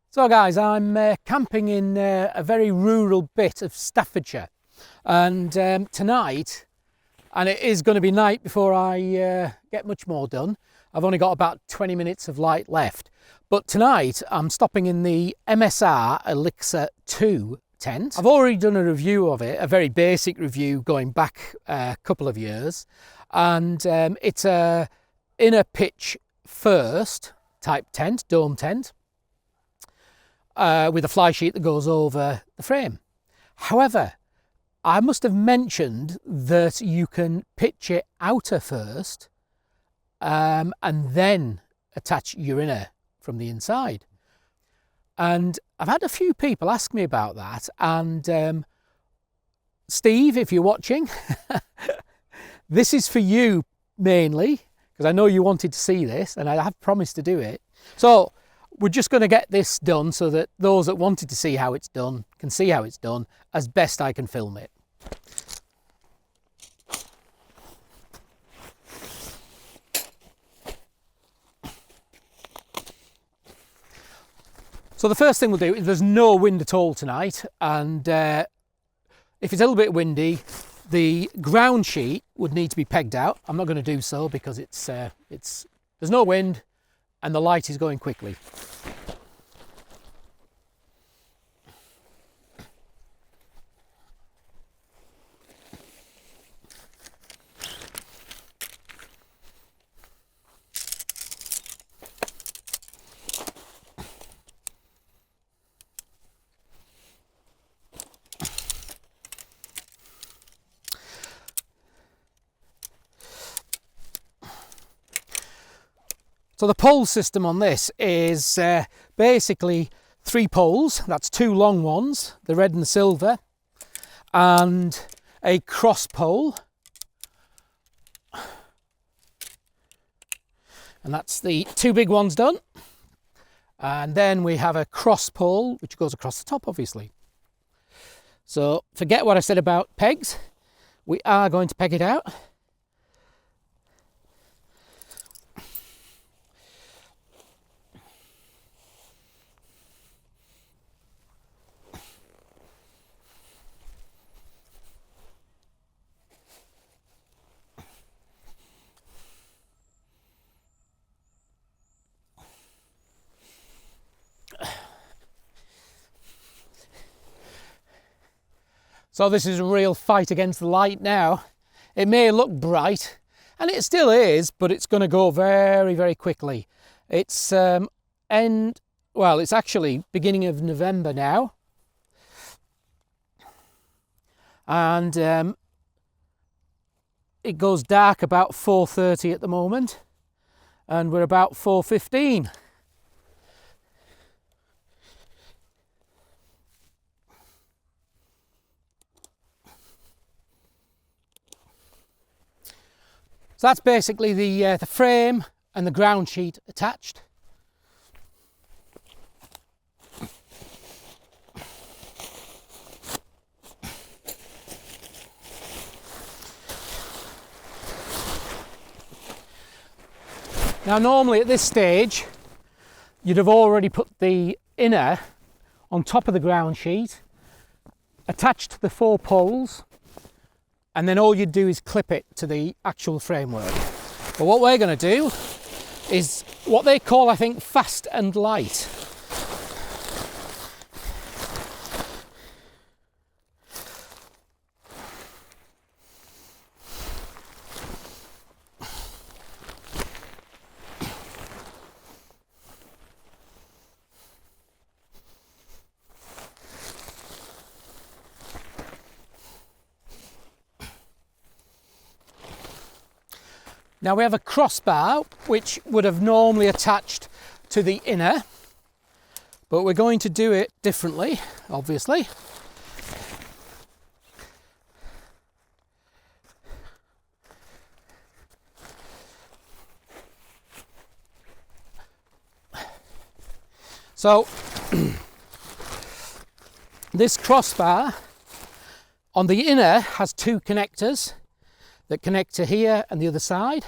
So guys, I'm camping in a very rural bit of Staffordshire, and tonight, and it is going to be night before I get much more done. I've only got about 20 minutes of light left, but tonight I'm stopping in the MSR Elixir 2 tent. I've already done a review of it, a very basic review going back a couple of years, and it's a inner pitch first type tent, dome tent, with a fly sheet that goes over the frame. However, I must have mentioned that you can pitch it outer first and then attach your inner from the inside. And I've had a few people ask me about that, and Steve, if you're watching, this is for you mainly, because I know you wanted to see this and I have promised to do it. So we're just going to get this done so that those that wanted to see how it's done can see how it's done as best I can film it. So the first thing we'll do is, there's no wind at all tonight, and if it's a little bit windy, the ground sheet would need to be pegged out. I'm not going to do so because there's no wind and the light is going quickly. So the pole system on this is basically 3 poles. That's 2 long ones, the red and the silver, and a cross pole. And that's the 2 big ones done. And then we have a cross pole, which goes across the top, obviously. So forget what I said about pegs. We are going to peg it out. So this is a real fight against the light now. It may look bright, and it still is, but it's going to go very, very quickly. It's it's actually beginning of November now. And it goes dark about 4:30 at the moment, and we're about 4:15. So that's basically the frame and the ground sheet attached. Now normally at this stage you'd have already put the inner on top of the ground sheet, attached the 4 poles, and then all you'd do is clip it to the actual framework. But what we're going to do is what they call, I think, fast and light. Now we have a crossbar which would have normally attached to the inner, but we're going to do it differently, obviously. So this crossbar on the inner has 2 connectors that connect to here and the other side,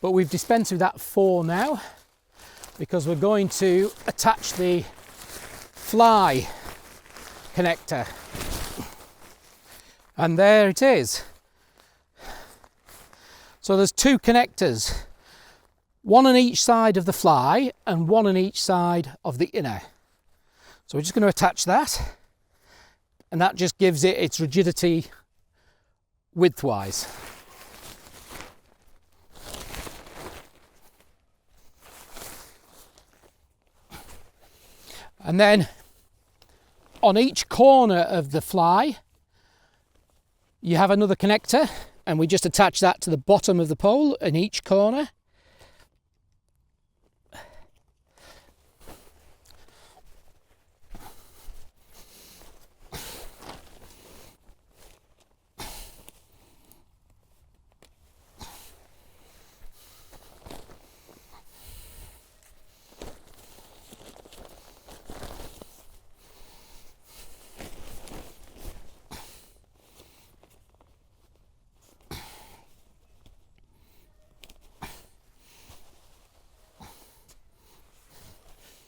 but we've dispensed with that 4 now because we're going to attach the fly connector. And there it is. So there's two connectors, one on each side of the fly and one on each side of the inner. So we're just going to attach that, and that just gives it its rigidity widthwise. And then on each corner of the fly you have another connector, and we just attach that to the bottom of the pole in each corner.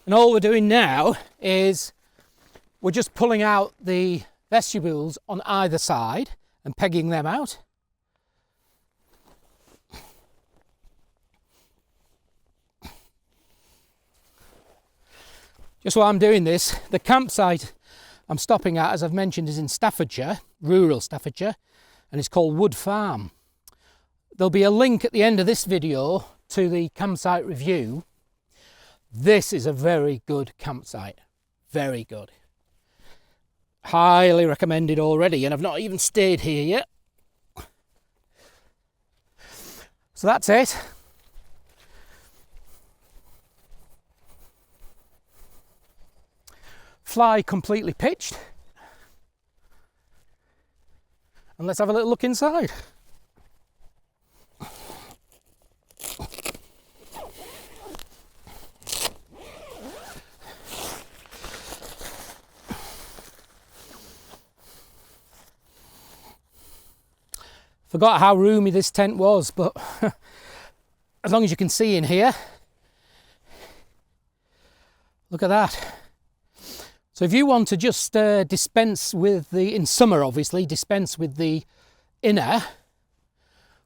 And all we're doing now is we're just pulling out the vestibules on either side and pegging them out. Just while I'm doing this, the campsite I'm stopping at, as I've mentioned, is in Staffordshire, rural Staffordshire, and it's called Wood Farm. There'll be a link at the end of this video to the campsite review. This is a very good campsite, very good. Highly recommended already, and I've not even stayed here yet. So that's it. Fly completely pitched. And let's have a little look inside. Forgot how roomy this tent was, but as long as you can see in here, look at that. So if you want to just dispense with the, in summer obviously, dispense with the inner,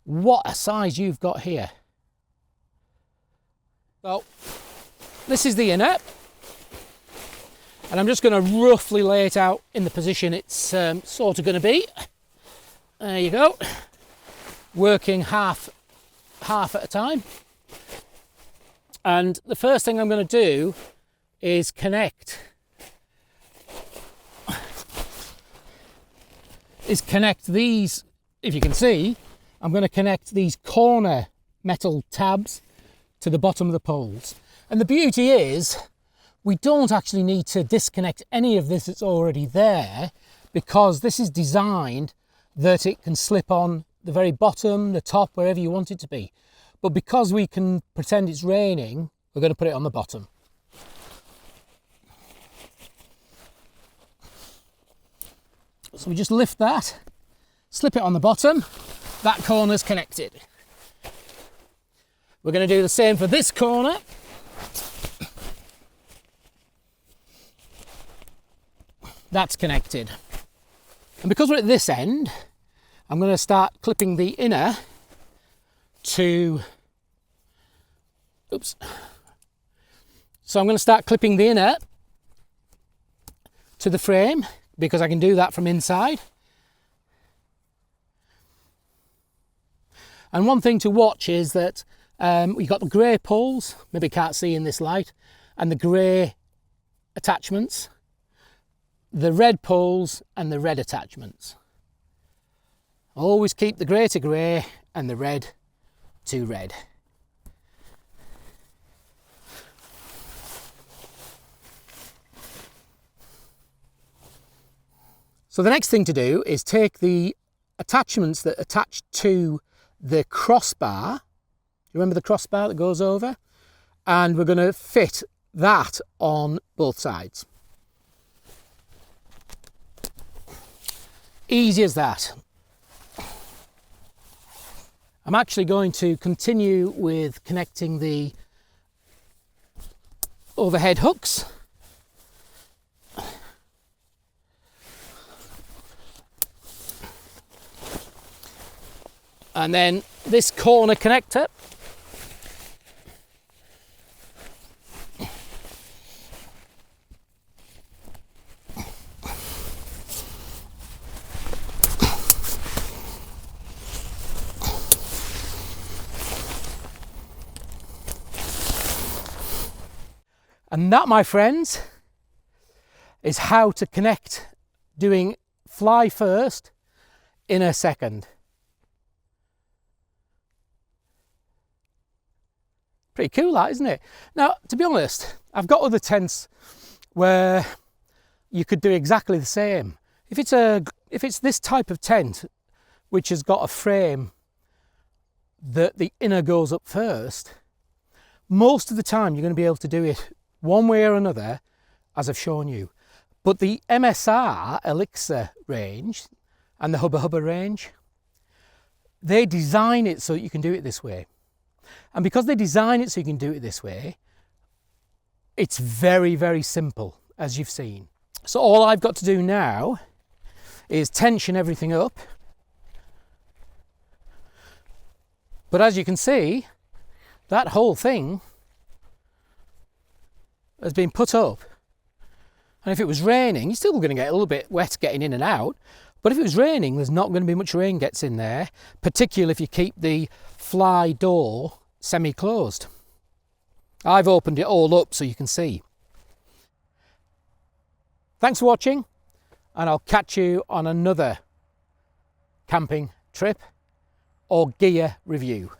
what a size you've got here. So this is the inner, and I'm just going to roughly lay it out in the position it's sort of going to be. There you go. Working half at a time. And the first thing I'm going to do is connect these. If you can see, I'm going to connect these corner metal tabs to the bottom of the poles. And the beauty is we don't actually need to disconnect any of this that's already there, because this is designed that it can slip on the very bottom, the top, wherever you want it to be. But because we can pretend it's raining, we're going to put it on the bottom. So we just lift that, slip it on the bottom, that corner's connected. We're going to do the same for this corner. That's connected. And because we're at this end, I'm going to start clipping the inner to, oops. So I'm going to start clipping the inner to the frame, because I can do that from inside. And one thing to watch is that we've got the grey poles, maybe you can't see in this light, and the grey attachments, the red poles and the red attachments. Always keep the grey to grey and the red to red. So the next thing to do is take the attachments that attach to the crossbar. You remember the crossbar that goes over? And we're going to fit that on both sides. Easy as that. I'm actually going to continue with connecting the overhead hooks. And then this corner connector. And that, my friends, is how to connect doing fly first, inner second. Pretty cool, that, isn't it? Now, to be honest, I've got other tents where you could do exactly the same. If it's this type of tent, which has got a frame that the inner goes up first, most of the time you're going to be able to do it one way or another, as I've shown you. But the MSR Elixir range and the Hubba Hubba range, they design it so that you can do it this way. And because they design it so you can do it this way, it's very, very simple, as you've seen. So all I've got to do now is tension everything up. But as you can see, that whole thing has been put up. And if it was raining, you're still going to get a little bit wet getting in and out. But if it was raining, there's not going to be much rain gets in there, particularly if you keep the fly door semi-closed. I've opened it all up so you can see. Thanks for watching, and I'll catch you on another camping trip or gear review.